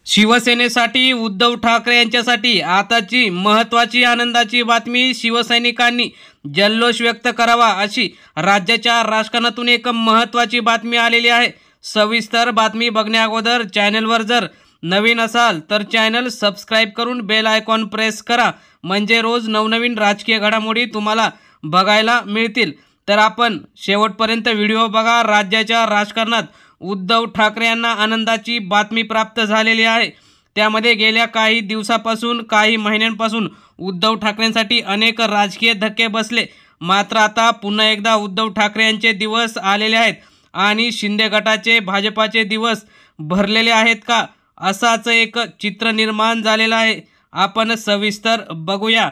शिवसेनेसाठी उद्धव ठाकरे यांच्यासाठी आताची महत्त्वाची आनंदाची बातमी. शिवसैनिकांनी जल्लोष व्यक्त करावा अशी राज्याच्या राजकारणातून एक महत्त्वाची बातमी आलेली आहे. सविस्तर बातमी बघण्याअगोदर चॅनलवर जर नवीन असाल तर चॅनल सबस्क्राइब करून बेल आयकॉन प्रेस करा, म्हणजे रोज नवनवीन राजकीय घडामोडी तुम्हाला बघायला मिळतील. तर आपण शेवटपर्यंत व्हिडिओ बघा. राज्याच्या राजकारणात उद्धव ठाकरे यांना आनंदाची बातमी प्राप्त झालेली आहे. त्यामध्ये गेल्या काही दिवसापासून काही महिन्यांपासून उद्धव ठाकरेंसाठी अनेक राजकीय धक्के बसले. मात्र आता पुन्हा एकदा उद्धव ठाकरे यांचे दिवस आलेले आहेत आणि शिंदे गटाचे भाजपाचे दिवस भरलेले आहेत का, असाच एक चित्र निर्माण झालेलं आहे. आपण सविस्तर बघूया.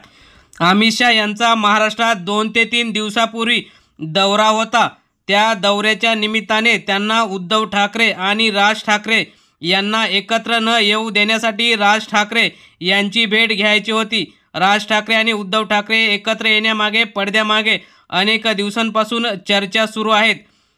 अमित शहा यांचा महाराष्ट्रात 2 ते 3 दिवसापूर्वी दौरा होता. त्या दौऱ्याच्या निमित्ताने त्यांना उद्धव ठाकरे आणि राज ठाकरे यांना एकत्र न येऊ देण्यासाठी राज ठाकरे यांची भेट घ्यायची होती. राज ठाकरे आणि उद्धव ठाकरे एकत्र येण्यामागे पडद्यामागे अनेक दिवसांपासून चर्चा सुरू आहेत.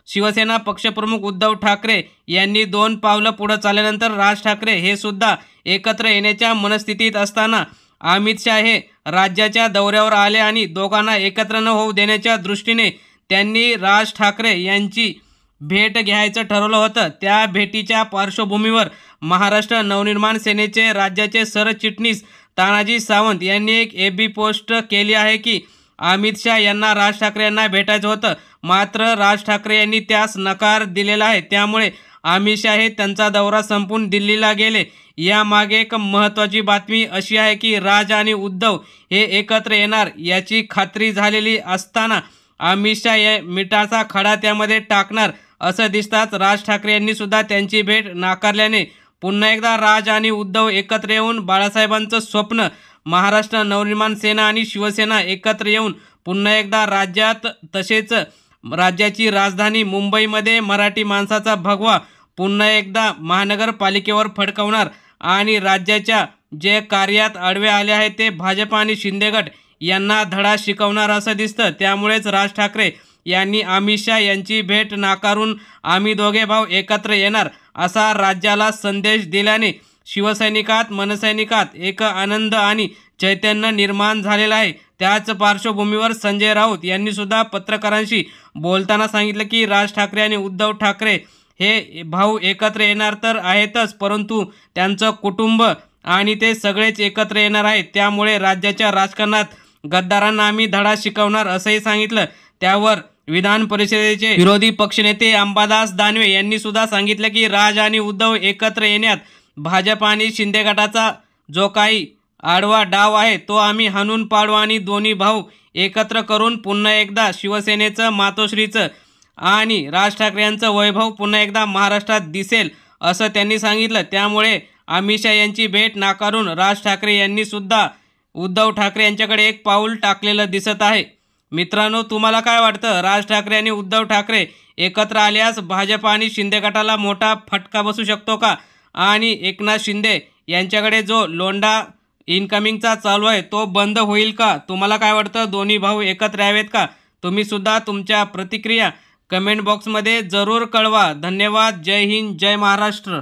शिवसेना पक्षप्रमुख उद्धव ठाकरे यांनी 2 पावलं पुढे चालल्यानंतर राज ठाकरे हे सुद्धा एकत्र येण्याच्या मनस्थितीत असताना अमित शहा हे राज्याच्या दौऱ्यावर आले आणि दोघांना एकत्र न होऊ देण्याच्या दृष्टीने त्यांनी राज ठाकरे यांची भेट घ्यायचं ठरवलं होतं. त्या भेटीच्या पार्श्वभूमीवर महाराष्ट्र नवनिर्माण सेनेचे राज्याचे सरचिटणीस तानाजी सावंत यांनी एक एबी पोस्ट केली आहे की अमित शहा यांना राज ठाकरे यांना भेटायचं होतं, मात्र राज ठाकरे यांनी त्यास नकार दिलेला आहे. त्यामुळे अमित शहा हे त्यांचा दौरा संपून दिल्लीला गेले. यामागे एक महत्त्वाची बातमी अशी आहे की राज आणि उद्धव हे एकत्र येणार याची खात्री झालेली असताना अमित शहा हे मिठाचा खडा त्यामध्ये टाकणार असं दिसताच राज ठाकरे यांनी सुद्धा त्यांची भेट नाकारल्याने पुन्हा एकदा राज आणि उद्धव एकत्र येऊन बाळासाहेबांचं स्वप्न महाराष्ट्र नवनिर्माण सेना आणि शिवसेना एकत्र येऊन पुन्हा एकदा राज्यात तसेच राज्याची राजधानी मुंबईमध्ये मराठी माणसाचा भगवा पुन्हा एकदा महानगरपालिकेवर फडकवणार आणि राज्याच्या जे कार्यात आडवे आले आहेत ते भाजप आणि शिंदे गट यांना धडा शिकवणार असं दिसतं. त्यामुळेच राज ठाकरे यांनी अमित शहा यांची भेट नाकारून आम्ही दोघे भाऊ एकत्र येणार असा राज्याला संदेश दिल्याने शिवसैनिकात मनसैनिकात एक आनंद आणि चैतन्य निर्माण झालेला आहे. त्याच पार्श्वभूमीवर संजय राऊत यांनी सुद्धा पत्रकारांशी बोलताना सांगितलं की राज ठाकरे आणि उद्धव ठाकरे हे भाऊ एकत्र येणार तर आहेतच, परंतु त्यांचं कुटुंब आणि ते सगळेच एकत्र येणार आहेत. त्यामुळे राज्याच्या राजकारणात गद्दारांना आम्ही धडा शिकवणार असंही सांगितलं. त्यावर विधान परिषदेचे विरोधी पक्षनेते अंबादास दानवे यांनी सुद्धा सांगितलं की राज आणि उद्धव एकत्र येण्यात भाजप आणि शिंदे गटाचा जो काही आडवा डाव आहे तो आम्ही हाणून पाडू आणि दोन्ही भाऊ एकत्र करून पुन्हा एकदा शिवसेनेचं मातोश्रीचं आणि राज ठाकरे यांचं वैभव पुन्हा एकदा महाराष्ट्रात दिसेल असं त्यांनी सांगितलं. त्यामुळे अमित शहा यांची भेट नाकारून राज ठाकरे यांनी सुद्धा उद्धव ठाकरे यांच्याकडे एक पाऊल टाकलेलं दिसत आहे. मित्रांनो, तुम्हाला काय वाटतं? राज ठाकरे आणि उद्धव ठाकरे एकत्र आल्यास भाजप आणि शिंदे गटाला मोठा फटका बसू शकतो का? आणि एकनाथ शिंदे यांच्याकडे जो लोंढा इनकमिंगचा चालू आहे तो बंद होईल का? तुम्हाला काय वाटतं? दोन्ही भाऊ एकत्र यावेत का? तुम्ही सुद्धा तुमच्या प्रतिक्रिया कमेंट बॉक्समध्ये जरूर कळवा. धन्यवाद. जय हिंद, जय महाराष्ट्र.